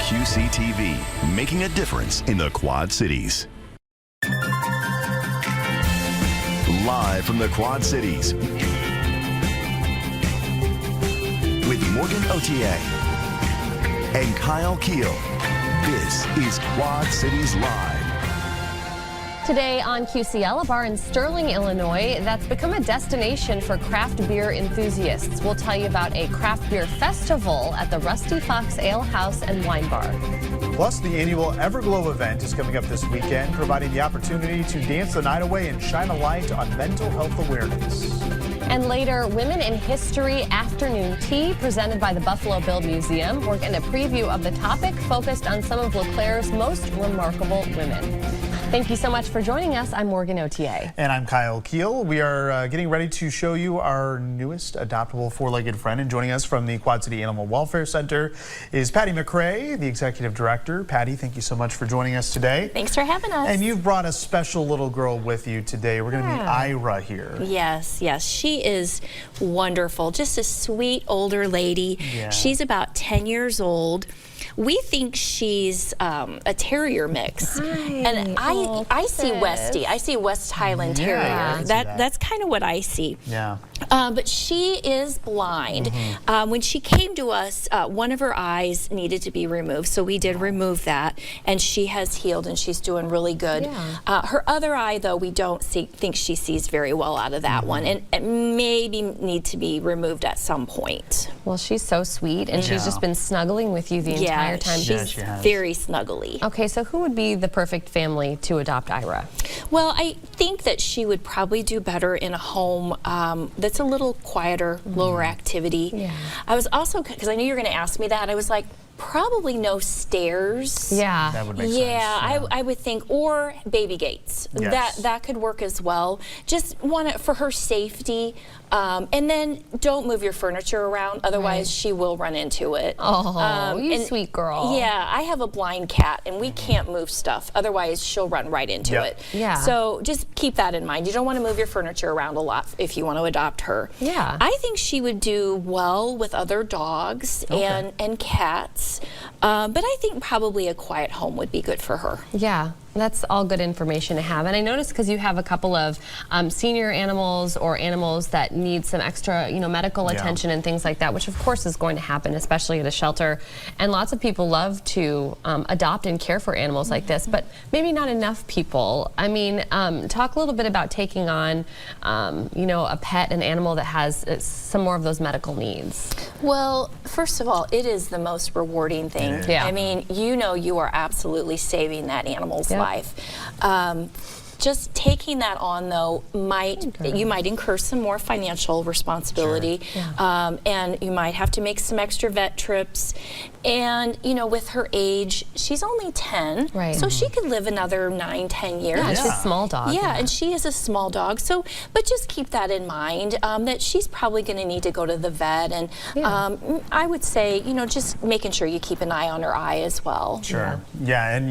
QCTV, making a difference in the Quad Cities. Live from the Quad Cities, with Morgan Otier and Kyle Keel, this is Quad Cities Live. Today on QCL, a bar in Sterling, Illinois that's become a destination for craft beer enthusiasts. We'll tell you about a craft beer festival at the Rusty Fox Ale House and Wine Bar. Plus, the annual Everglow event is coming up this weekend, providing the opportunity to dance the night away and shine a light on mental health awareness. And later, Women in History Afternoon Tea presented by the Buffalo Bill Museum. We're getting a preview of the topic focused on some of LeClaire's most remarkable women. Thank you so much for joining us. I'm Morgan Otier. And I'm Kyle Keel. We are getting ready to show you our newest adoptable four-legged friend. And joining us from the Quad City Animal Welfare Center is Patty McRae, the Executive Director. Patty, thank you so much for joining us today. Thanks for having us. And you've brought a special little girl with you today. We're going to meet Ira here. Yes, yes. She is wonderful. Just a sweet older lady. Yeah. She's about 10 years old. We think she's a terrier mix. Hi. And I see Westie. I see West Highland Terrier. I can see that. That's kind of what I see. Yeah. But she is blind. When she came to us, one of her eyes needed to be removed, so we did remove that, and she has healed and she's doing really good. Yeah. Her other eye, though, we don't think she sees very well out of that one, and maybe need to be removed at some point. Well, she's so sweet, and she's just been snuggling with you the entire time. She's very snuggly. Okay, so who would be the perfect family to adopt Ira? Well, I think that she would probably do better in a home that's a little quieter, lower activity. Yeah. I was also, because I knew you were going to ask me that, I was like, probably no stairs. Yeah. That would make sense. Yeah, I would think, or baby gates. Yes. That could work as well. Just want it for her safety. And then don't move your furniture around, otherwise she will run into it. Oh, you sweet girl. Yeah, I have a blind cat, and we can't move stuff, otherwise she'll run right into it. Yeah. So just keep that in mind. You don't want to move your furniture around a lot if you want to adopt her. Yeah. I think she would do well with other dogs and cats, but I think probably a quiet home would be good for her. Yeah, that's all good information to have. And I noticed because you have a couple of senior animals or animals that need some extra, medical attention and things like that, which of course is going to happen, especially at a shelter. And lots of people love to adopt and care for animals like this, but maybe not enough people. I mean, talk a little bit about taking on, a pet, an animal that has some more of those medical needs. Well, first of all, it is the most rewarding thing. Yeah. I mean, you are absolutely saving that animal's life. Just taking that on, though, you might incur some more financial responsibility, and you might have to make some extra vet trips. And with her age, she's only 10, so she could live another 9-10 years. Yeah, she's a small dog. Yeah, and she is a small dog. So, but just keep that in mind, that she's probably going to need to go to the vet. And I would say, just making sure you keep an eye on her eye as well. Sure. Yeah, and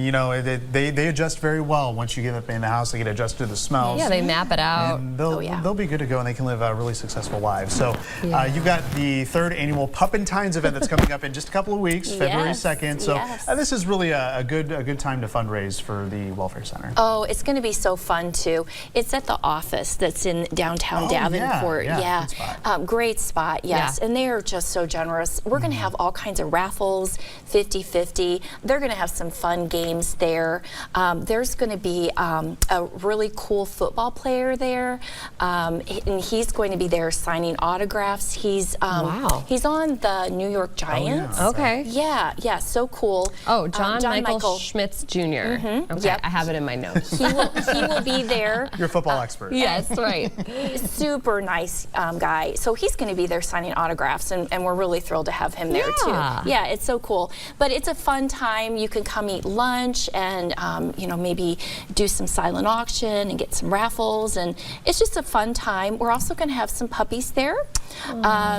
they adjust very well once you get up in the house. They get adjusted to the smells. Yeah, they map it out. And they'll be good to go, and they can live really successful lives. So you've got the 3rd annual Puppentines event that's coming up in just a couple of weeks, February 2nd. So this is really a good time to fundraise for the Welfare Center. Oh, it's going to be so fun too. It's at the office that's in downtown Davenport. Yeah, good spot. Great spot, yes. And they are just so generous. We're going to have all kinds of raffles, 50-50. They're going to have some fun games there. There's going to be a really cool football player there, and he's going to be there signing autographs. He's he's on the New York Giants. Oh, yeah. Okay. Yeah, so cool. Oh, John Michael Schmitz Jr. Okay, I have it in my notes. He will be there. You're a football expert. Yes, right. Super nice guy. So he's going to be there signing autographs, and we're really thrilled to have him there too. Yeah, it's so cool. But it's a fun time. You can come eat lunch and maybe do some silent auction and get some raffles, and it's just a fun time. We're also going to have some puppies there,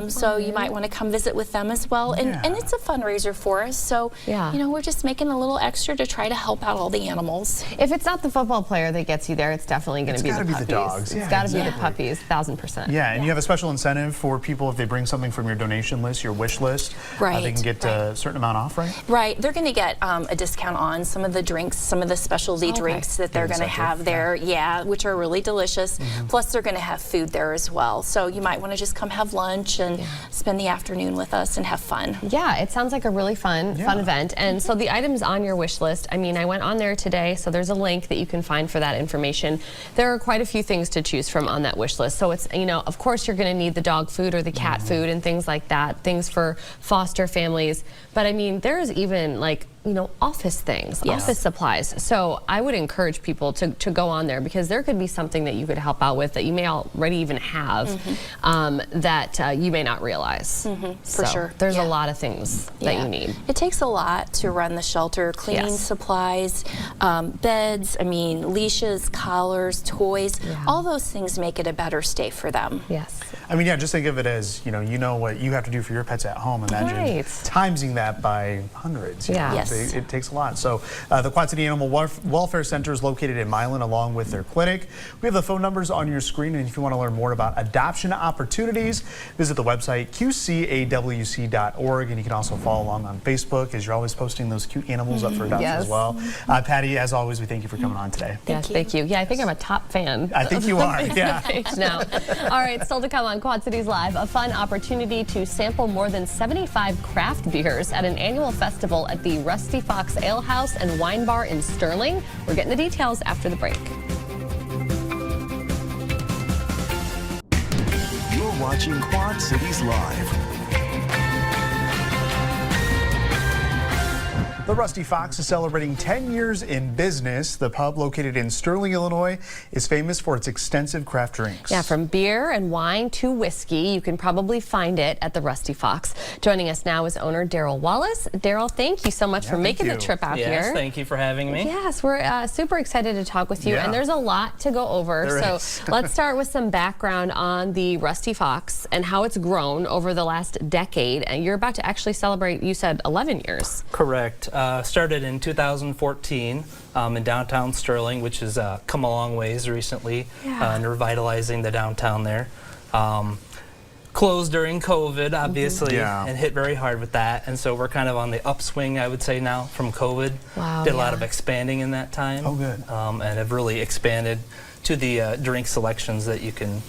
so you might want to come visit with them as well. And it's a fundraiser for us, so you know, we're just making a little extra to try to help out all the animals. If it's not the football player that gets you there, it's definitely going to be the puppies. The dogs. It's got to be the puppies, 1,000%. Yeah, and you have a special incentive for people if they bring something from your donation list, your wish list. Right. They can get a certain amount off, right? Right. They're going to get a discount on some of the drinks, some of the specialty drinks that they're going to have there, which are really delicious. Plus, they're going to have food there as well. So you might want to just come have lunch and spend the afternoon with us and have fun. Yeah, it sounds like a really fun event. And so the items on your wish list, I mean, I went on there today, so there's a link that you can find for that information. There are quite a few things to choose from on that wish list. So it's, you know, of course you're going to need the dog food or the cat food and things like that, things for foster families. But I mean, there's even like, you know, office things, office supplies. So I would encourage people to go on there, because there could be something that you could help out with that you may already even have that you may not realize. For sure. There's a lot of things that you need. It takes a lot to run the shelter. Cleaning supplies, beds, I mean, leashes, collars, toys, all those things make it a better stay for them. Yes. I mean, just think of it as, you know what you have to do for your pets at home. Imagine timesing that by hundreds. It takes a lot. So the Quad City Animal Welfare Center is located in Milan, along with their clinic. We have the phone numbers on your screen, and if you want to learn more about adoption opportunities, visit the website qcawc.org, and you can also follow along on Facebook, as you're always posting those cute animals up for adoption as well. Patty, as always, we thank you for coming on today. Thank you. Yeah, I think I'm a top fan. I think you are. Now. All right, still to come on Quad Cities Live, a fun opportunity to sample more than 75 craft beers at an annual festival at the Rusty Fox Ale House and Wine Bar in Sterling. We're getting the details after the break. You're watching Quad Cities Live. The Rusty Fox is celebrating 10 years in business. The pub, located in Sterling, Illinois, is famous for its extensive craft drinks. Yeah, from beer and wine to whiskey, you can probably find it at the Rusty Fox. Joining us now is owner Daryl Wallace. Daryl, thank you so much for making the trip out here. Yes, thank you for having me. Yes, we're super excited to talk with you, and there's a lot to go over. Let's start with some background on the Rusty Fox and how it's grown over the last decade. And you're about to actually celebrate, you said, 11 years. Correct. Started in 2014 in downtown Sterling, which has come a long ways recently, and revitalizing the downtown there. Closed during COVID, obviously, and hit very hard with that. And so we're kind of on the upswing, I would say, now from COVID. Did a lot of expanding in that time. And have really expanded to the drink selections that you can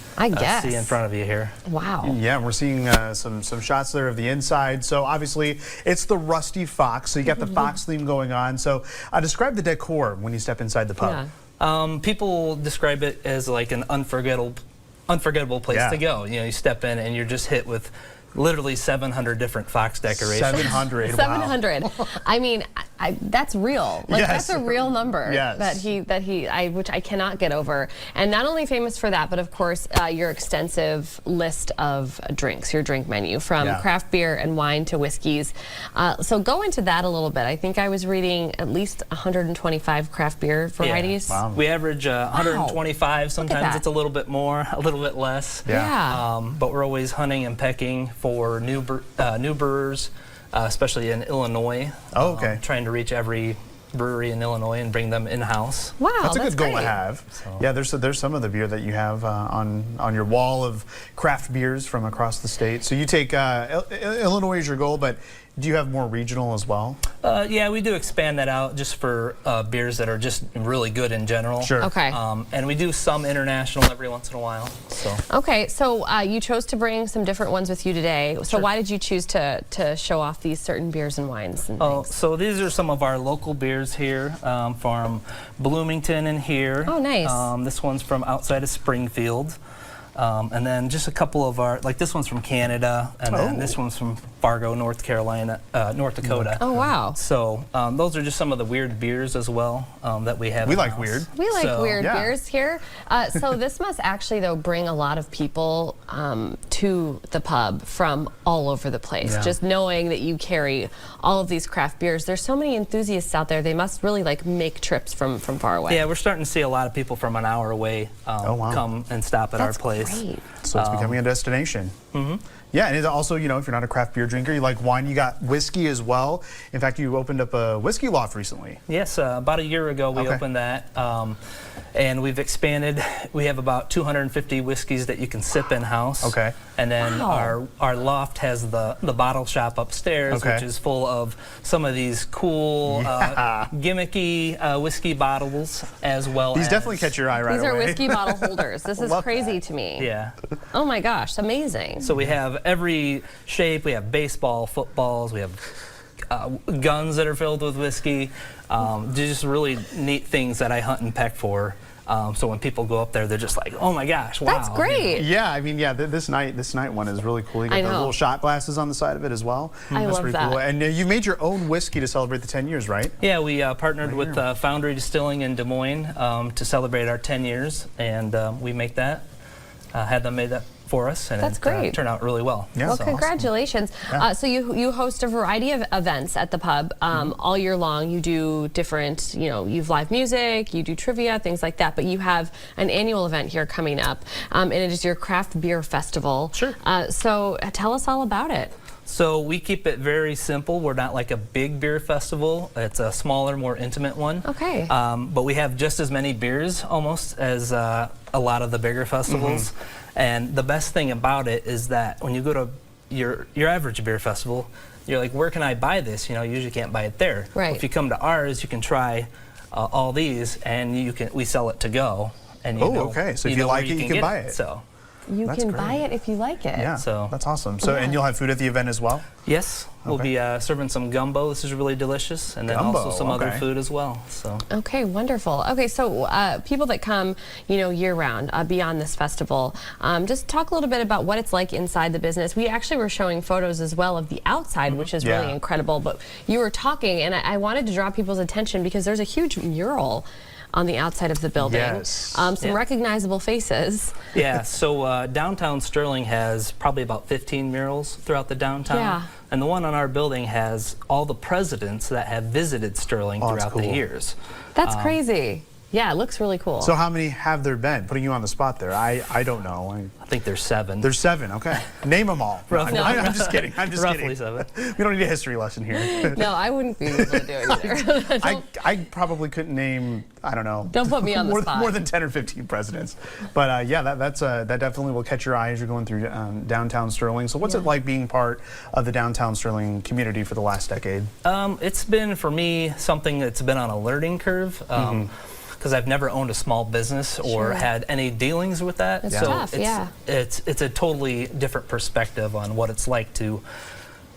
see in front of you here. Wow. Yeah, we're seeing some shots there of the inside. So obviously it's the Rusty Fox. So you got the fox theme going on. So describe the decor when you step inside the pub. People describe it as like an unforgettable place to go. You know, you step in and you're just hit with literally 700 different fox decorations. 700. 700. Wow. I mean, that's real. Like that's a real number which I cannot get over. And not only famous for that, but of course your extensive list of drinks, your drink menu, from craft beer and wine to whiskeys. So go into that a little bit. I think I was reading at least 125 craft beer varieties. Wow. We average 125. Sometimes it's a little bit more, a little bit less. But we're always hunting and pecking for new brewers, especially in Illinois. Trying to reach every brewery in Illinois and bring them in-house. Wow, that's a good goal to have. Yeah, there's some of the beer that you have on your wall of craft beers from across the state. So you take Illinois as your goal, but do you have more regional as well? Yeah, we do expand that out just for beers that are just really good in general. Okay. And we do some international every once in a while. So. Okay, so you chose to bring some different ones with you today. So why did you choose to show off these certain beers and wines and things? So these are some of our local beers here from Bloomington and here. Oh, nice. This one's from outside of Springfield. And then just a couple of our, like this one's from Canada, and then this one's from Fargo, North Carolina, North Dakota. Oh, wow. So those are just some of the weird beers as well that we have. We in-house. like weird. We like So- weird Yeah. beers here. So this must actually, though, bring a lot of people to the pub from all over the place. Yeah. Just knowing that you carry all of these craft beers. There's so many enthusiasts out there. They must really like make trips from far away. Yeah, we're starting to see a lot of people from an hour away wow. come and stop at That's our place. great. So it's becoming a destination. Yeah, and it's also, you know, if you're not a craft beer drinker, you like wine, you got whiskey as well. In fact, you opened up a whiskey loft recently. Yes, about a year ago we Okay. opened that, and we've expanded. We have about 250 whiskeys that you can sip in house. Okay. And then Wow. our loft has the bottle shop upstairs, Okay. which is full of some of these cool, gimmicky whiskey bottles as well. These as, definitely catch your eye right These away. are whiskey bottle holders. This is Love crazy to me. Yeah. Oh my gosh, amazing. So we have every shape. We have baseball, footballs. We have guns that are filled with whiskey. Just really neat things that I hunt and peck for. So when people go up there, they're just like, "Oh my gosh, wow!" That's great. Yeah, I mean, yeah, this night one is really cool. You got I the know. little shot glasses on the side of it as well. I That's love pretty that. cool. And you made your own whiskey to celebrate the 10 years, right? Yeah, we partnered with Foundry Distilling in Des Moines to celebrate our 10 years, and we make that. Had them made that for us, and That's it great. turned out really well. Yeah. Well, So congratulations. Yeah. So you host a variety of events at the pub all year long. You do different, you know, you have live music, you do trivia, things like that, but you have an annual event here coming up, and it is your craft beer festival. Sure. So tell us all about it. So we keep it very simple. We're not like a big beer festival. It's a smaller, more intimate one. Okay. But we have just as many beers almost as a lot of the bigger festivals. And the best thing about it is that when you go to your average beer festival, you're like, where can I buy this? You know, you usually can't buy it there. Right. If you come to ours, you can try all these, and we sell it to go. And Oh, okay. So if you know where like it, you can get buy it. So. You That's can great. buy it if you like it. Yeah, So- that's awesome. So, and you'll have food at the event as well? Yes, we'll Okay. be serving some gumbo. This is really delicious, and then Gumbo, also some other okay. food as well. So Okay, wonderful. Okay, so people that come, you know, year round beyond this festival, just talk a little bit about what it's like inside the business. We actually were showing photos as well of the outside, which is really Yeah. incredible. But you were talking, and I wanted to draw people's attention because there's a huge mural on the outside of the building. Yes. Some Yeah. recognizable faces. yeah, so downtown Sterling has probably about 15 murals throughout the downtown. Yeah. And the one on our building has all the presidents that have visited Sterling Oh, that's throughout the cool. years. That's crazy. Yeah, it looks really cool. So how many have there been? Putting you on the spot there. I don't know. I think there's 7. There's 7. Okay. Name them all. No, Roughly. I'm just kidding. I'm just Roughly kidding. 7. We don't need a history lesson here. no, I wouldn't be able to do it either. I probably couldn't name, I don't know. Don't put me on the more, spot. More than 10 or 15 presidents. But yeah, that definitely will catch your eye as you're going through downtown Sterling. So what's it like being part of the downtown Sterling community for the last decade? It's been, for me, something that's been on a learning curve. Because I've never owned a small business or Sure. had any dealings with that. It's so tough, yeah. It's a totally different perspective on what it's like to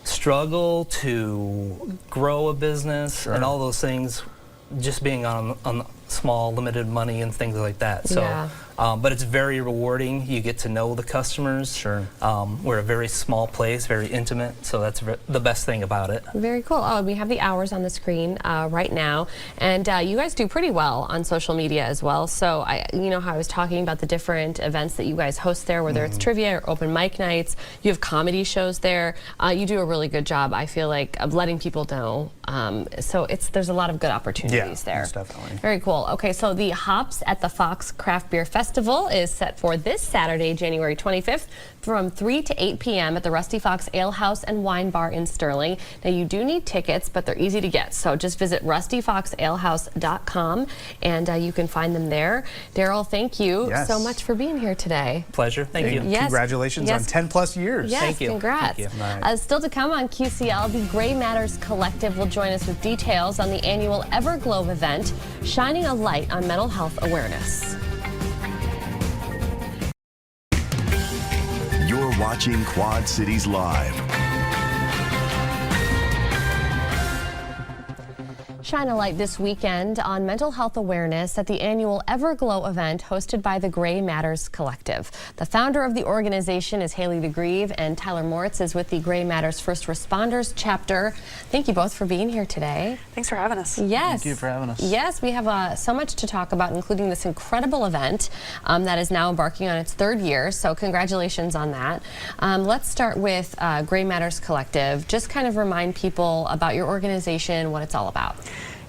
struggle, to grow a business, and all those things, just being on small, limited money and things like that. So, Yeah. but it's very rewarding. You get to know the customers. Sure. We're a very small place, very intimate, so that's the best thing about it. Very cool. Oh, and we have the hours on the screen right now, and you guys do pretty well on social media as well. So, you know how I was talking about the different events that you guys host there, whether it's trivia or open mic nights. You have comedy shows there. You do a really good job, I feel like, of letting people know. So there's a lot of good opportunities there. most definitely. Very cool. Okay, so the Hops at the Fox Craft Beer Festival is set for this Saturday, January 25th, from 3 to 8 p.m. at the Rusty Fox Ale House and Wine Bar in Sterling. Now, you do need tickets, but they're easy to get. So just visit rustyfoxalehouse.com, and you can find them there. Daryl, thank you Yes. so much for being here today. Pleasure. Thank you. Yes. Congratulations Yes. on 10 plus years. Yes, Thank you. congrats. Thank you. Right. Still to come on QCL, the Gray Matters Collective will join us with details on the annual Everglow event, shining a light on mental health awareness. You're watching Quad Cities Live. shine a light this weekend on mental health awareness at the annual Everglow event hosted by the Gray Matters Collective. The founder of the organization is Haley DeGrieve, and Tyler Moritz is with the Gray Matters First Responders chapter. Thank you both for being here today. Thanks for having us. Yes. Thank you for having us. Yes, we have so much to talk about, including this incredible event that is now embarking on its 3rd year. So congratulations on that. Let's start with Gray Matters Collective. Just kind of remind people about your organization, what it's all about.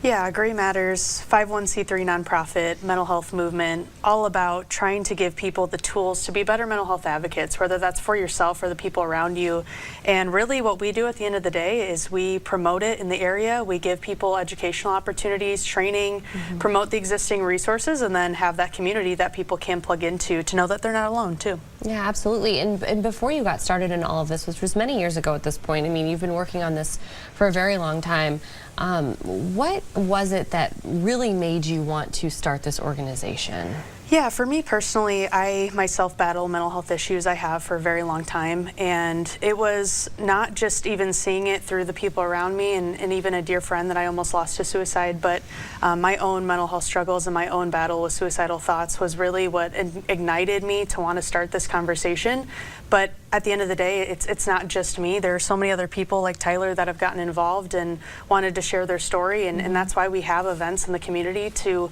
Yeah, Gray Matters, 501c3 nonprofit, mental health movement, all about trying to give people the tools to be better mental health advocates, whether that's for yourself or the people around you. And really what we do at the end of the day is we promote it in the area. We give people educational opportunities, training, promote the existing resources, and then have that community that people can plug into to know that they're not alone too. Yeah, absolutely. And before you got started in all of this, which was many years ago at this point, I mean, you've been working on this for a very long time. What was it that really made you want to start this organization? Yeah, for me personally, I myself battle mental health issues. I have for a very long time, and it was not just even seeing it through the people around me and even a dear friend that I almost lost to suicide, but my own mental health struggles and my own battle with suicidal thoughts was really what ignited me to want to start this conversation. But at the end of the day, it's not just me. There are so many other people like Tyler that have gotten involved and wanted to share their story, and that's why we have events in the community to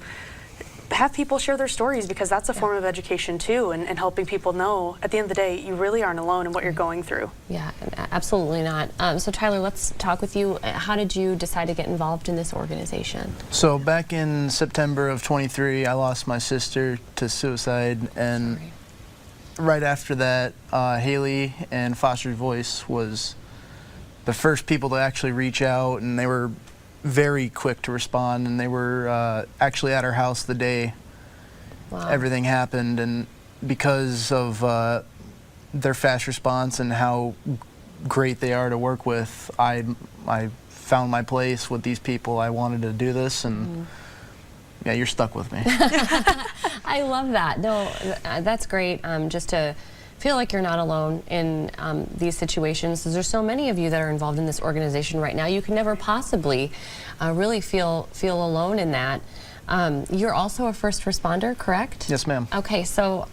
have people share their stories, because that's a form of education too, and helping people know at the end of the day you really aren't alone in what you're going through. Yeah, absolutely not. So Tyler, let's talk with you. How did you decide to get involved in this organization? So back in September of 23, I lost my sister to suicide, and right after that, Haley and Foster's Voice was the first people to actually reach out, and they were very quick to respond, and they were actually at our house the day everything happened. And because of their fast response and how great they are to work with, I found my place with these people. I wanted to do this, and yeah, you're stuck with me. I love that. No, that's great. Just to feel like you're not alone in these situations. There's so many of you that are involved in this organization right now. You can never possibly really feel alone in that. You're also a first responder, correct? Yes, ma'am. Okay, so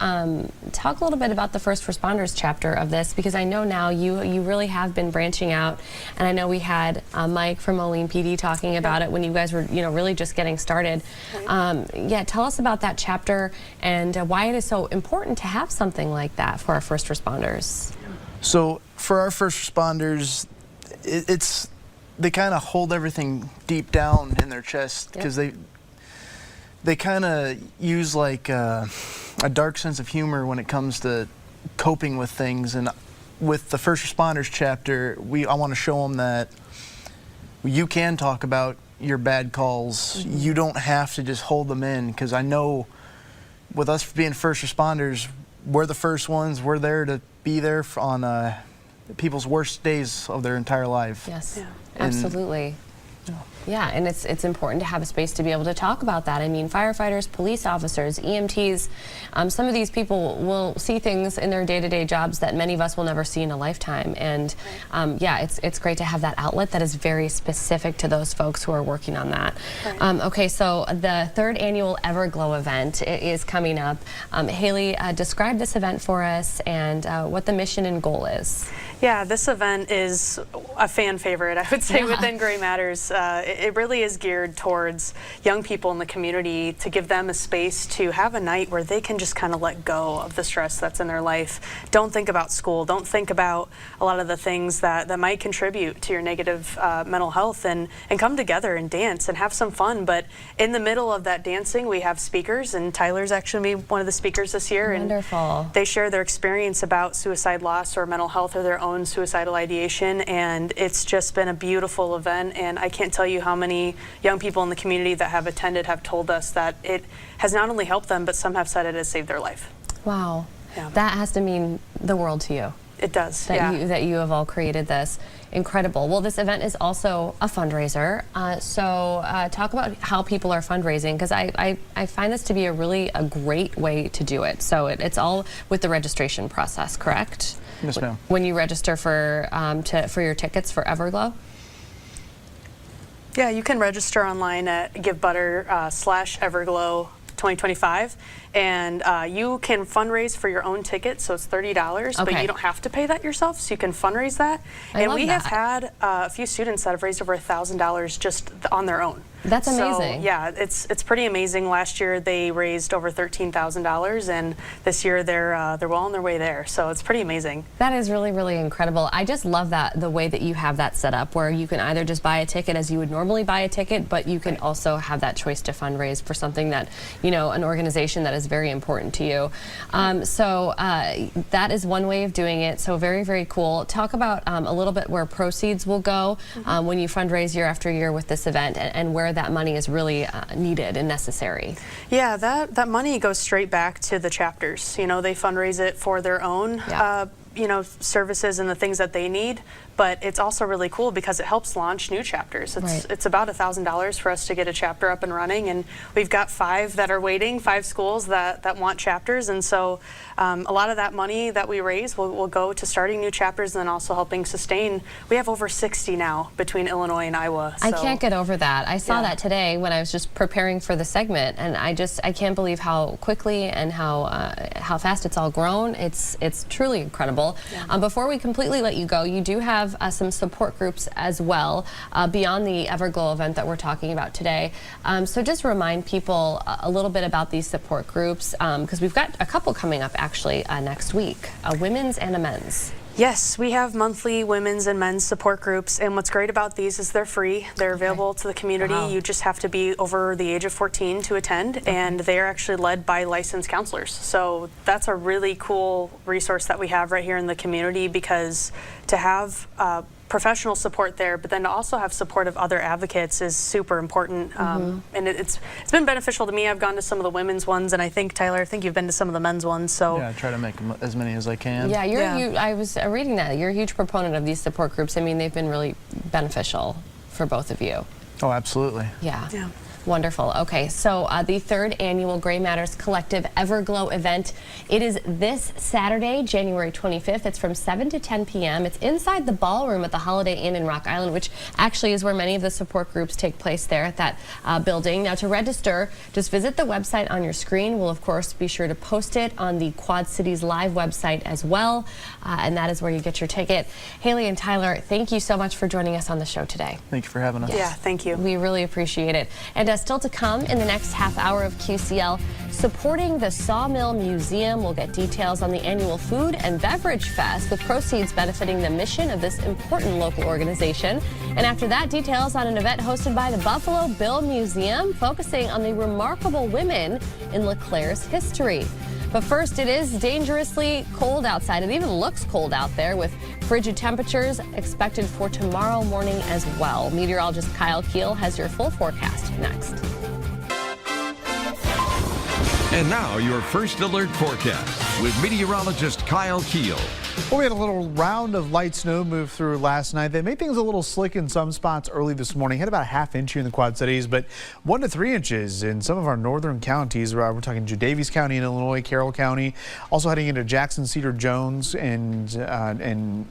talk a little bit about the first responders chapter of this, because I know now you really have been branching out, and I know we had Mike from Moline PD talking about it when you guys were really just getting started. Yeah, tell us about that chapter and why it is so important to have something like that for our first responders. So for our first responders, they kind of hold everything deep down in their chest, because they kind of use like a dark sense of humor when it comes to coping with things. And with the first responders chapter, I want to show them that you can talk about your bad calls. You don't have to just hold them in, because I know with us being first responders, we're the first ones. We're there to be there on people's worst days of their entire life. Yes, absolutely. Yeah, and it's important to have a space to be able to talk about that. I mean, firefighters, police officers, EMTs, some of these people will see things in their day-to-day jobs that many of us will never see in a lifetime. And yeah, it's great to have that outlet that is very specific to those folks who are working on that. Okay, so the 3rd annual Everglow event is coming up. Haley, describe this event for us and what the mission and goal is. Yeah, this event is a fan favorite, I would say, within Gray Matters. It really is geared towards young people in the community, to give them a space to have a night where they can just kind of let go of the stress that's in their life. Don't think about school. Don't think about a lot of the things that might contribute to your negative mental health, and come together and dance and have some fun. But in the middle of that dancing, we have speakers, and Tyler's actually one of the speakers this year. Wonderful. And they share their experience about suicide loss or mental health or their own suicidal ideation, and it's just been a beautiful event. And I can't tell you how many young people in the community that have attended have told us that it has not only helped them, but some have said it has saved their life. Wow. Yeah. That has to mean the world to you. It does, that you have all created this. Incredible. Well, this event is also a fundraiser. So talk about how people are fundraising, because I find this to be a great way to do it. So it's all with the registration process, correct? Yes, ma'am. When you register for your tickets for Everglow? Yeah, you can register online at GiveButter/Everglow 2025, and you can fundraise for your own ticket, so it's $30, but you don't have to pay that yourself, so you can fundraise that. And we have had a few students that have raised over $1,000 just on their own. That's amazing. So, yeah, it's pretty amazing. Last year they raised over $13,000, and this year they're well on their way there. So it's pretty amazing. That is really, really incredible. I just love that, the way that you have that set up, where you can either just buy a ticket as you would normally buy a ticket, but you can also have that choice to fundraise for something that, you know, an organization that is very important to you. That is one way of doing it. So very, very cool. Talk about a little bit where proceeds will go when you fundraise year after year with this event, and where that money is really needed and necessary. Yeah, that money goes straight back to the chapters. You know, they fundraise it for their own you know, services and the things that they need, but it's also really cool because it helps launch new chapters. It's about $1,000 for us to get a chapter up and running, and we've got 5 that are waiting, 5 schools that want chapters, and so a lot of that money that we raise will go to starting new chapters and then also helping sustain. We have over 60 now between Illinois and Iowa. So. I can't get over that. I saw that today when I was just preparing for the segment, and I can't believe how quickly and how fast it's all grown. It's truly incredible. Yeah. Before we completely let you go, you do have some support groups as well beyond the Everglow event that we're talking about today. So just remind people a little bit about these support groups, because we've got a couple coming up actually next week, a women's and a men's. Yes, we have monthly women's and men's support groups, and what's great about these is they're free. They're available to the community. Wow. You just have to be over the age of 14 to attend, and they are actually led by licensed counselors. So that's a really cool resource that we have right here in the community, because to have professional support there, but then to also have support of other advocates is super important. And it's been beneficial to me. I've gone to some of the women's ones, and I think, Tyler, I think you've been to some of the men's ones. So yeah, I try to make as many as I can. Yeah, I was reading that you're a huge proponent of these support groups. I mean, they've been really beneficial for both of you. Oh, absolutely. Yeah. Wonderful. Okay, so the 3rd annual Gray Matters Collective Everglow event. It is this Saturday, January 25th. It's from 7 to 10 p.m. It's inside the ballroom at the Holiday Inn in Rock Island, which actually is where many of the support groups take place there at that building. Now, to register, just visit the website on your screen. We'll, of course, be sure to post it on the Quad Cities Live website as well, and that is where you get your ticket. Haley and Tyler, thank you so much for joining us on the show today. Thank you for having us. Yeah, thank you. We really appreciate it. And still to come in the next half hour of QCL, supporting the Sawmill Museum. We'll get details on the annual Food and Beverage Fest, with proceeds benefiting the mission of this important local organization. And after that, details on an event hosted by the Buffalo Bill Museum, focusing on the remarkable women in LeClaire's history. But first, it is dangerously cold outside. It even looks cold out there, with frigid temperatures expected for tomorrow morning as well. Meteorologist Kyle Keel has your full forecast next. And now your first alert forecast with meteorologist Kyle Keel. Well, we had a little round of light snow move through last night. They made things a little slick in some spots early this morning. Had about a ½ inch here in the Quad Cities, but 1 to 3 inches in some of our northern counties. We're talking Daviess County in Illinois, Carroll County, also heading into Jackson, Cedar, Jones, and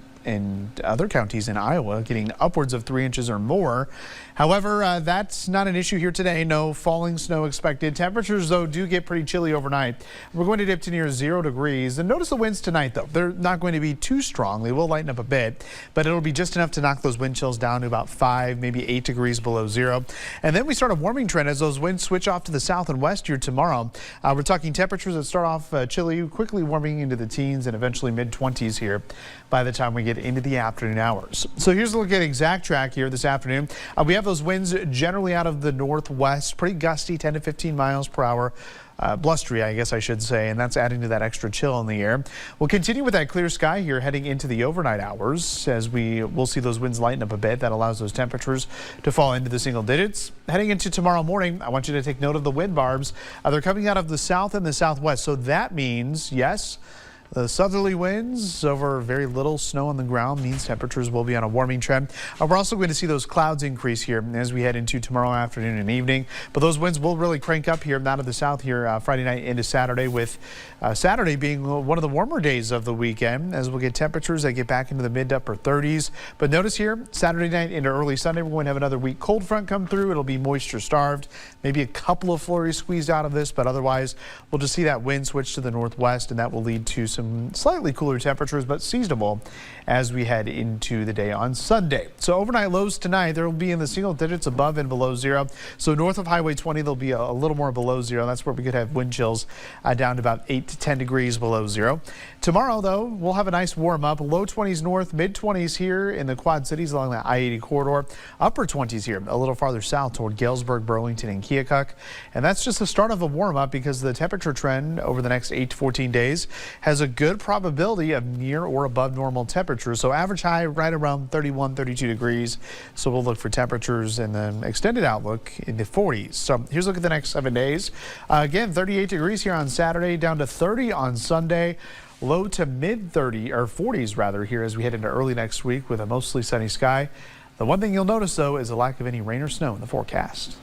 other counties in Iowa, getting upwards of 3 inches or more. However, that's not an issue here today. No falling snow expected. Temperatures, though, do get pretty chilly overnight. We're going to dip to near 0 degrees. And notice the winds tonight, though. They're not going to be too strong. They will lighten up a bit, but it'll be just enough to knock those wind chills down to about 5, maybe 8 degrees below 0. And then we start a warming trend as those winds switch off to the south and west here tomorrow. We're talking temperatures that start off chilly, quickly warming into the teens and eventually mid-20s here by the time we get into the afternoon hours. So here's a look at exact track here this afternoon. We have those winds generally out of the northwest, pretty gusty, 10 to 15 miles per hour. Blustery, I guess I should say, and that's adding to that extra chill in the air. We'll continue with that clear sky here heading into the overnight hours as we'll see those winds lighten up a bit. That allows those temperatures to fall into the single digits. Heading into tomorrow morning, I want you to take note of the wind barbs. They're coming out of the south and the southwest, so that means, yes, The southerly winds over very little snow on the ground means temperatures will be on a warming trend. We're also going to see those clouds increase here as we head into tomorrow afternoon and evening. But those winds will really crank up here out of the south here Friday night into Saturday, with Saturday being one of the warmer days of the weekend, as we'll get temperatures that get back into the mid to upper 30s. But notice here, Saturday night into early Sunday, we're going to have another weak cold front come through. It'll be moisture starved, maybe a couple of flurries squeezed out of this, but otherwise we'll just see that wind switch to the northwest, and that will lead to some slightly cooler temperatures, but seasonable as we head into the day on Sunday. So overnight lows tonight, there will be in the single digits above and below zero. So north of Highway 20, there'll be a little more below zero. That's where we could have wind chills down to about 8 to 10 degrees below zero. Tomorrow, though, we'll have a nice warm up. Low 20s north, mid 20s here in the Quad Cities along the I-80 corridor. Upper 20s here a little farther south toward Galesburg, Burlington, and Keokuk. And that's just the start of a warm up, because the temperature trend over the next 8 to 14 days has a good probability of near or above normal temperatures. So average high right around 31, 32 degrees. So we'll look for temperatures in the extended outlook in the 40s. So here's a look at the next 7 days. Again, 38 degrees here on Saturday, down to 30 on Sunday. Low to mid 30 or 40s rather here as we head into early next week with a mostly sunny sky. The one thing you'll notice, though, is a lack of any rain or snow in the forecast.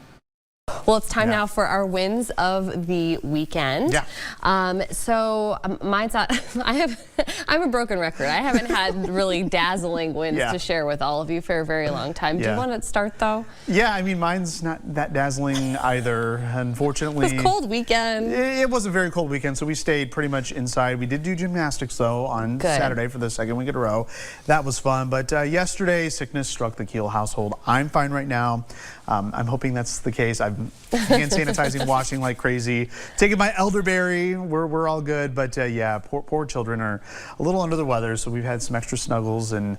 Well, it's time now for our wins of the weekend. Yeah. Mine's not, I'm a broken record. I haven't had really dazzling wins to share with all of you for a very long time. Do you want to start, though? Yeah, I mean, mine's not that dazzling either, unfortunately. It was a cold weekend. It was a very cold weekend, so we stayed pretty much inside. We did do gymnastics, though, on Saturday for the second week in a row. That was fun. But yesterday, sickness struck the Keel household. I'm fine right now. I'm hoping that's the case. I've hand sanitizing, washing like crazy, taking my elderberry. We're all good, but yeah, poor children are a little under the weather, so we've had some extra snuggles and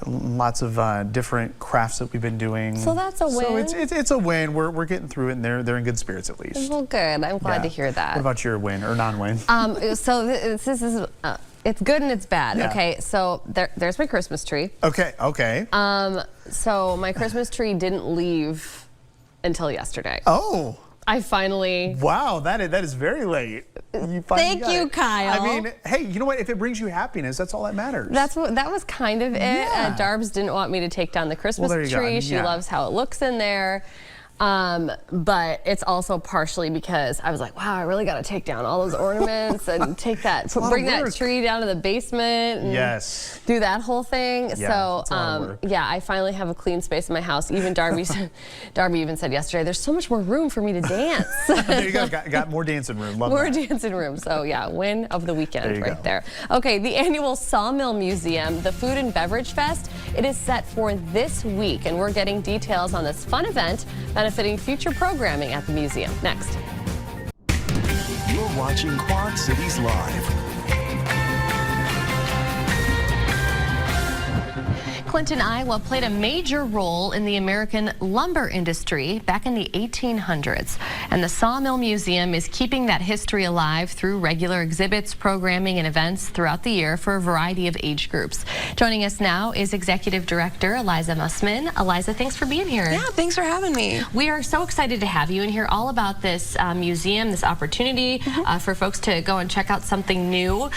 lots of different crafts that we've been doing. So that's a win. So it's a win. We're getting through it, and they're in good spirits at least. Well, good. I'm glad to hear that. What about your win or non-win? So this is. It's good and it's bad. Yeah. Okay, so there's my Christmas tree. Okay. So my Christmas tree didn't leave until yesterday. Oh. I finally. Wow, that is very late. Thank you, Kyle. I mean, hey, you know what? If it brings you happiness, that's all that matters. That was kind of it. Yeah. Darbs didn't want me to take down the Christmas tree. She loves how it looks in there. But it's also partially because I was like, wow, I really got to take down all those ornaments and bring that tree down to the basement and do that whole thing. Yeah, so, yeah, I finally have a clean space in my house. Even Darby even said yesterday, there's so much more room for me to dance. There you go. Got more dancing room. Love more dancing room. So, yeah, win of the weekend there. Okay, the annual Sawmill Museum, the Food and Beverage Fest, it is set for this week, and we're getting details on this fun event benefiting future programming at the museum. Next. You're watching Quad Cities Live. Clinton, Iowa played a major role in the American lumber industry back in the 1800s. And the Sawmill Museum is keeping that history alive through regular exhibits, programming, and events throughout the year for a variety of age groups. Joining us now is Executive Director Eliza Mussman. Eliza, thanks for being here. Yeah, thanks for having me. We are so excited to have you and hear all about this museum, this opportunity for folks to go and check out something new.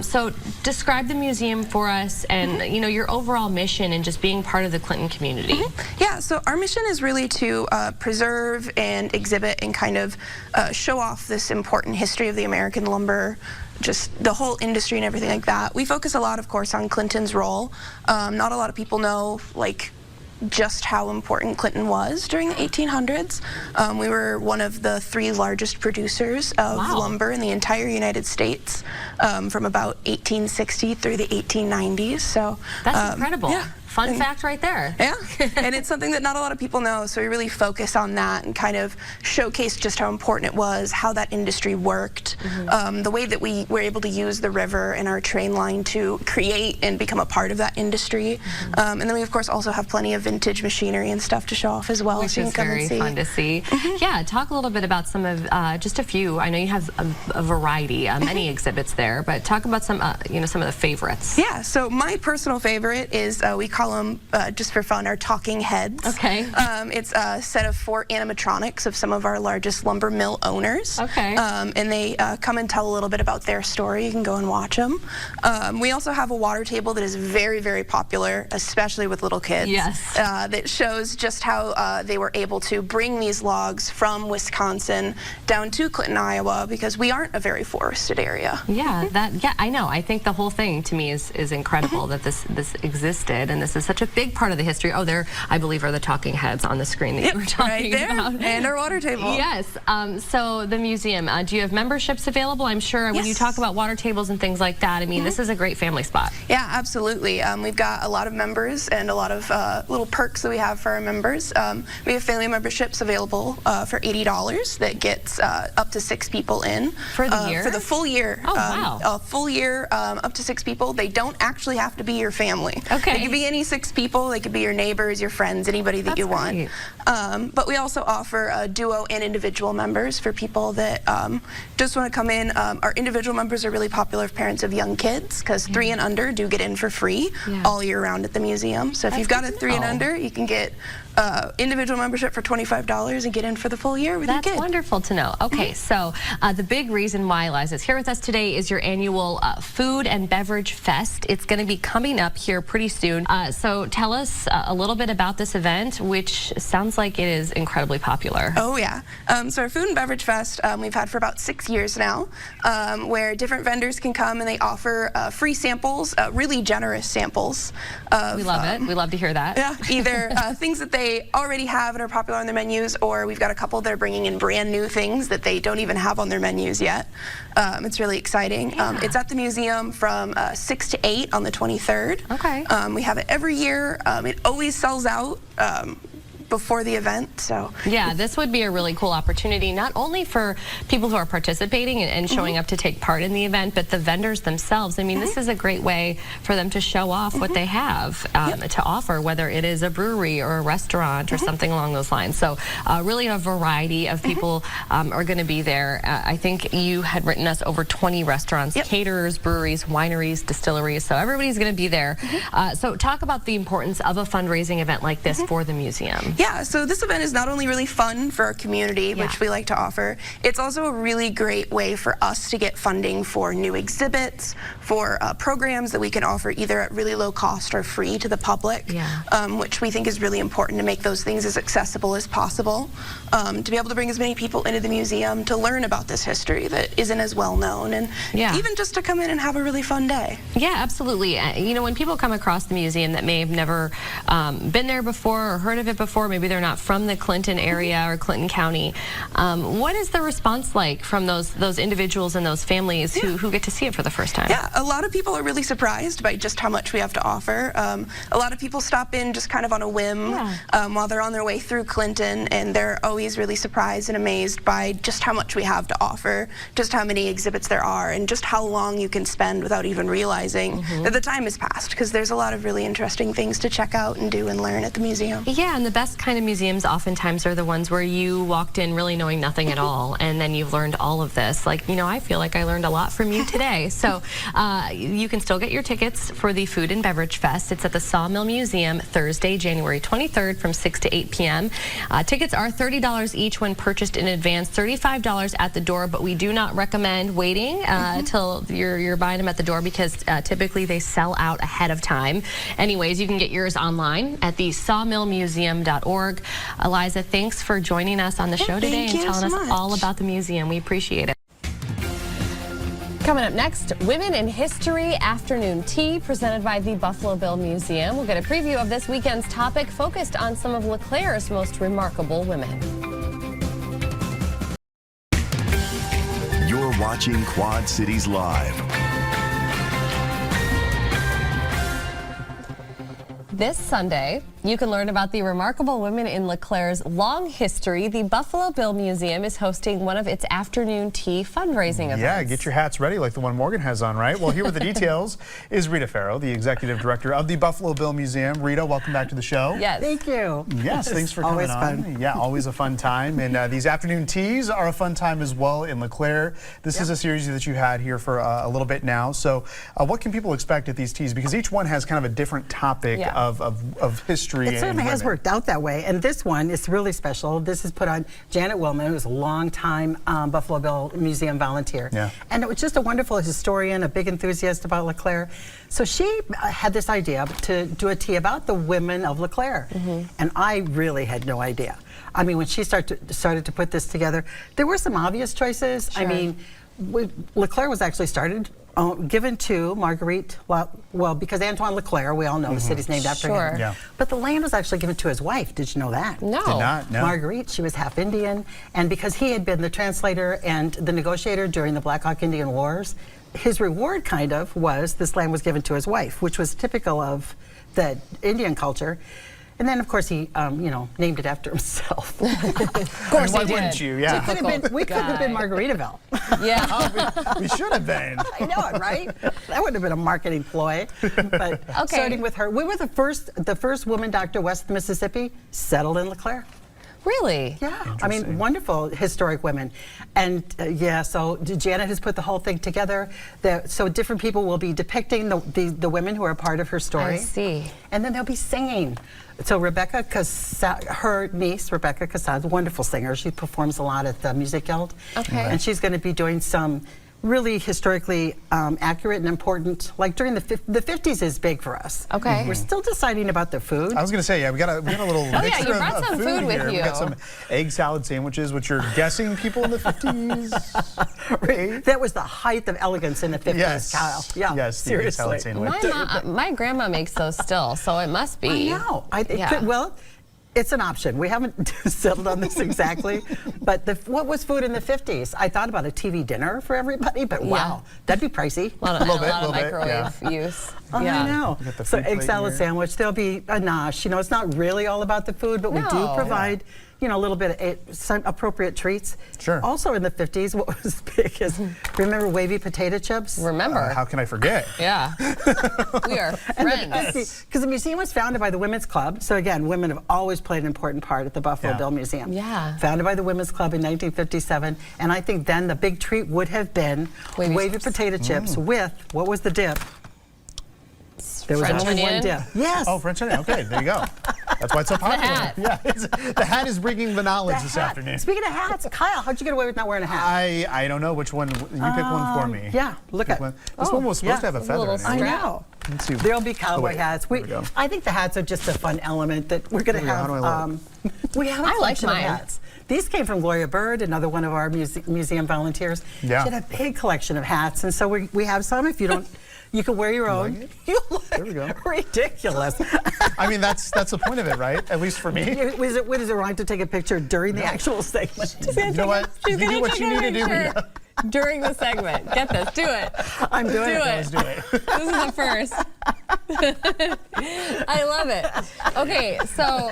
So describe the museum for us and, you know, your overall mission and just being part of the Clinton community. Yeah, so our mission is really to preserve and exhibit and kind of show off this important history of the American lumber, just the whole industry and everything like that. We focus a lot, of course, on Clinton's role. Not a lot of people know, like, just how important Clinton was during the 1800s. We were one of the 3 largest producers of lumber in the entire United States from about 1860 through the 1890s. So that's incredible. Yeah. Fun fact right there. Yeah, and it's something that not a lot of people know, so we really focus on that and kind of showcase just how important it was, how that industry worked, the way that we were able to use the river and our train line to create and become a part of that industry. And then we, of course, also have plenty of vintage machinery and stuff to show off as well. Which so you is can come very and see. fun to see. Yeah, talk a little bit about some of, just a few. I know you have a variety, many exhibits there, but talk about some, you know, some of the favorites. Yeah, so my personal favorite is, we call them, just for fun, our talking heads. Okay. It's a set of 4 animatronics of some of our largest lumber mill owners. Okay. And they come and tell a little bit about their story. You can go and watch them. We also have a water table that is very, very popular, especially with little kids. Yes. That shows just how they were able to bring these logs from Wisconsin down to Clinton, Iowa, because we aren't a very forested area. Yeah, I know. I think the whole thing to me is incredible that this existed, and this is such a big part of the history. Oh, there, I believe, are the talking heads on the screen that you were talking right there, about. and our water table. Yes. So the museum, do you have memberships available? I'm sure when you talk about water tables and things like that, I mean, this is a great family spot. Yeah, absolutely. We've got a lot of members and a lot of little perks that we have for our members. We have family memberships available for $80 that gets up to 6 people in. For the year? For the full year. Oh, wow. A full year, up to 6 people. They don't actually have to be your family. Okay. They could be any 6 people. They could be your neighbors, your friends, anybody that you want. Great. But we also offer duo and individual members for people that just want to come in. Our individual members are really popular for parents of young kids because 3 and under do get in for free all year round at the museum. So if you've got a 3 and under, you can get individual membership for $25 and get in for the full year with your kid. That's wonderful to know. Okay, so the big reason why Liza's here with us today is your annual Food and Beverage Fest. It's going to be coming up here pretty soon. So tell us a little bit about this event, which sounds like it is incredibly popular. Oh, yeah. So our Food and Beverage Fest, we've had for about 6 years now, where different vendors can come and they offer free samples, really generous samples. We love it. We love to hear that. Yeah, either things that they already have and are popular on their menus, or we've got a couple that are bringing in brand new things that they don't even have on their menus yet. It's really exciting. Yeah. It's at the museum from 6 to 8 on the 23rd. Okay. We have it every year. It always sells out before the event. So yeah, this would be a really cool opportunity, not only for people who are participating and showing up to take part in the event, but the vendors themselves. I mean, this is a great way for them to show off what they have to offer, whether it is a brewery or a restaurant or something along those lines. So really a variety of people are going to be there. I think you had written us over 20 restaurants, caterers, breweries, wineries, distilleries. So everybody's going to be there. So talk about the importance of a fundraising event like this for the museum. Yeah, so this event is not only really fun for our community, which we like to offer, it's also a really great way for us to get funding for new exhibits, for programs that we can offer either at really low cost or free to the public, which we think is really important to make those things as accessible as possible, to be able to bring as many people into the museum to learn about this history that isn't as well known, and even just to come in and have a really fun day. Yeah, absolutely. You know, when people come across the museum that may have never been there before or heard of it before, maybe they're not from the Clinton area or Clinton County, what is the response like from those individuals and those families who get to see it for the first time? Yeah, a lot of people are really surprised by just how much we have to offer. A lot of people stop in just kind of on a whim while they're on their way through Clinton, and they're always really surprised and amazed by just how much we have to offer, just how many exhibits there are, and just how long you can spend without even realizing that the time has passed, because there's a lot of really interesting things to check out and do and learn at the museum. Yeah, and the best kind of museums oftentimes are the ones where you walked in really knowing nothing at all, and then you've learned all of this. Like, you know, I feel like I learned a lot from you today. So you can still get your tickets for the Food and Beverage Fest. It's at the Sawmill Museum Thursday, January 23rd from 6 to 8 p.m. Tickets are $30 each when purchased in advance, $35 at the door, but we do not recommend waiting till you're buying them at the door, because typically they sell out ahead of time. Anyways, you can get yours online at the sawmillmuseum.org. Eliza, thanks for joining us on the show today and telling us all about the museum. We appreciate it. Coming up next, Women in History Afternoon Tea, presented by the Buffalo Bill Museum. We'll get a preview of this weekend's topic, focused on some of LeClaire's most remarkable women. You're watching Quad Cities Live. This Sunday, You can learn about the remarkable women in LeClaire's long history. The Buffalo Bill Museum is hosting one of its afternoon tea fundraising events. Yeah, get your hats ready like the one Morgan has on, right? Well, here with the details is Rita Farrow, the executive director of the Buffalo Bill Museum. Rita, welcome back to the show. Yes. Thank you. Yes, thanks for coming Always on. fun. Yeah, always a fun time. And these afternoon teas are a fun time as well in LeClaire. This is a series that you had here for a little bit now. So what can people expect at these teas? Because each one has kind of a different topic of history. It certainly has worked out that way. And this one is really special. This is put on Janet Willman, who's a longtime Buffalo Bill Museum volunteer. Yeah. And it was just a wonderful historian, a big enthusiast about LeClaire. So she had this idea to do a tea about the women of LeClaire. And I really had no idea. I mean, when she started to put this together, there were some obvious choices. I mean, LeClaire was actually given to Marguerite, well, because Antoine LeClaire, we all know the city's named after him. Yeah. But the land was actually given to his wife. Did you know that? No. Did not, no. Marguerite, she was half Indian, and because he had been the translator and the negotiator during the Black Hawk Indian Wars, his reward kind of was this land was given to his wife, which was typical of the Indian culture. And then, of course, he, named it after himself. Of course why he wouldn't did. you? Yeah. We could have been Margaritaville. Yeah. We should have been. I know it, right? That would have been a marketing ploy. But starting with her, we were the first woman doctor west of Mississippi settled in LeClaire. Really? Yeah, I mean, wonderful historic women. And so Janet has put the whole thing together. So different people will be depicting the women who are a part of her story. I see. And then they'll be singing. So Rebecca Casad, her niece, Rebecca Casad, a wonderful singer. She performs a lot at the Music Guild. Okay. And she's going to be doing some really historically accurate and important, like during the 50s is big for us. Okay. We're still deciding about the food. I was going to say, we got a little mixture you brought of some food with here. you. We got some egg salad sandwiches, which you're guessing people in the 50s. That was the height of elegance in the 50s, Yes. Kyle. Yeah, Yes, the egg salad seriously. sandwich. My grandma makes those still, so it must be. I know. Well, it's an option. We haven't settled on this exactly, but what was food in the 50s? I thought about a TV dinner for everybody, but wow, that'd be pricey. A lot of little bit, microwave use. I know. Got the So food egg plate salad here. sandwich. There'll be a nosh. You know, it's not really all about the food, but we do No. provide, a little bit of some appropriate treats. Sure. Also in the 50s, what was big is, remember wavy potato chips? Remember? How can I forget? Yeah. We are friends. Because the museum was founded by the Women's Club. So again, women have always played an important part at the Buffalo Bill Museum. Yeah. Founded by the Women's Club in 1957. And I think then the big treat would have been wavy potato chips with, what was the dip? There was French only one onion? dip. Yes. Oh, French onion. Okay, there you go. That's why it's so popular. hat. Yeah, the hat is bringing the knowledge this hat. afternoon. Speaking of hats, Kyle, how'd you get away with not wearing a hat? I don't know which one. You pick one for me. Yeah, look Pick at one. This one was supposed to have a feather in it. I know. Let's see. There'll be cowboy wait. hats. There we go. I think the hats are just a fun element that we're going to How do I have. look? We have a I like collection of mine. hats. These came from Gloria Bird, another one of our museum volunteers. Yeah. She had a big collection of hats, and so we have some. If you don't, you can wear your own. it? You look There we go. ridiculous. I mean, that's the point of it, right? At least for me. Is it wrong to take a picture during the actual segment? You know what? You do what you need to do. Rita. During the segment. Get this. Do it. I'm doing Do it. it. Let's do it. This is the first. I love it. Okay, so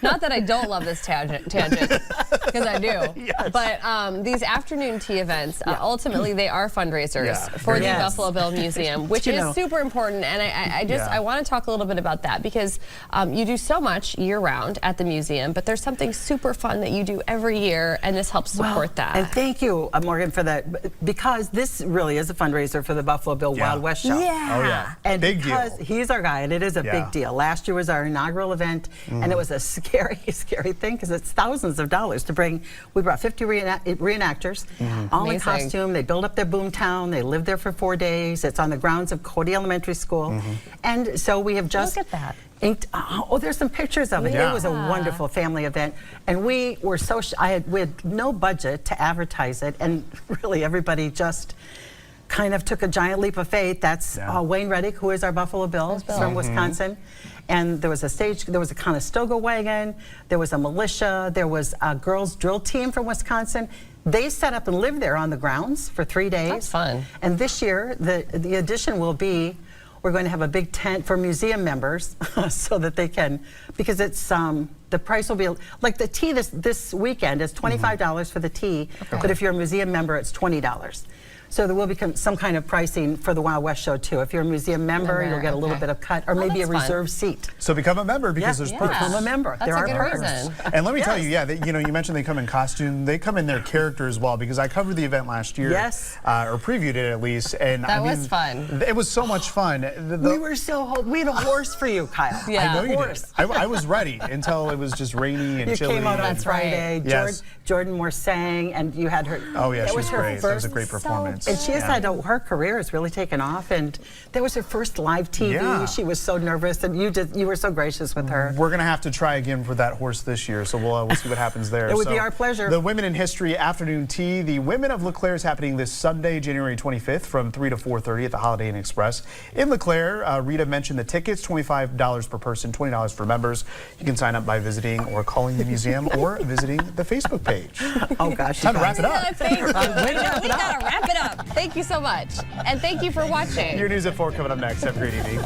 not that I don't love this tangent, because I do. Yes. But these afternoon tea events, ultimately, they are fundraisers Yeah. for the Yes. Buffalo Bill Museum, which is super important. And I want to talk a little bit about that because you do so much year round at the museum, but there's something super fun that you do every year, and this helps support that. And thank you, Morgan, for that, because this really is a fundraiser for the Buffalo Bill Wild West Show. Yeah. Oh yeah. And Big because deal. he's our guy, and it is a Yeah. big deal. Last year was our inaugural event, and it was a scary, scary thing because it's thousands of dollars to bring. We brought 50 reenactors, all in Amazing. costume. They build up their boomtown. They live there for 4 days. It's on the grounds of Cody Elementary School, and so we have just Look at that. inked. Oh, there's some pictures of it. Yeah. It was a wonderful family event, and we were so. We had no budget to advertise it, and really everybody just kind of took a giant leap of faith. That's Wayne Reddick, who is our Buffalo Bill from Wisconsin. And there was a stage, there was a Conestoga wagon, there was a militia, there was a girls' drill team from Wisconsin. They set up and lived there on the grounds for 3 days. That's fun. And this year, the addition will be we're going to have a big tent for museum members so that they can, because it's the price will be like the tea this weekend is $25 for the tea, but if you're a museum member, it's $20. So there will be some kind of pricing for the Wild West show too. If you're a museum member, you'll get a little bit of cut, or maybe a reserved seat. So become a member because there's perks. Become a member. That's there a are good perks. reason. And let me tell you, you mentioned they come in costume. They come in their character as well, because I covered the event last year. Yes. Or previewed it at least. And That was fun. It was so much fun. We were we had a horse for you, Kyle. Yeah. I know you did. I was ready until it was just rainy and You chilly. came out on and- Friday. Yes. Jordan Moore sang, and you had her. Oh yeah, that she was her great. That was a great performance. And she has had her career has really taken off, and that was her first live TV. Yeah. She was so nervous, and you were so gracious with her. We're gonna have to try again for that horse this year, so we'll see what happens there. It would be our pleasure. The Women in History Afternoon Tea, the Women of LeClaire, is happening this Sunday, January 25th, from 3 to 4:30 at the Holiday Inn Express in LeClaire. Rita mentioned the tickets, $25 per person, $20 for members. You can sign up by visiting or calling the museum or visiting the Facebook page. Oh gosh, Time to wrap it up. We gotta wrap it up. Thank you so much, and thank you for watching. Your news at 4 coming up next. Have a great evening.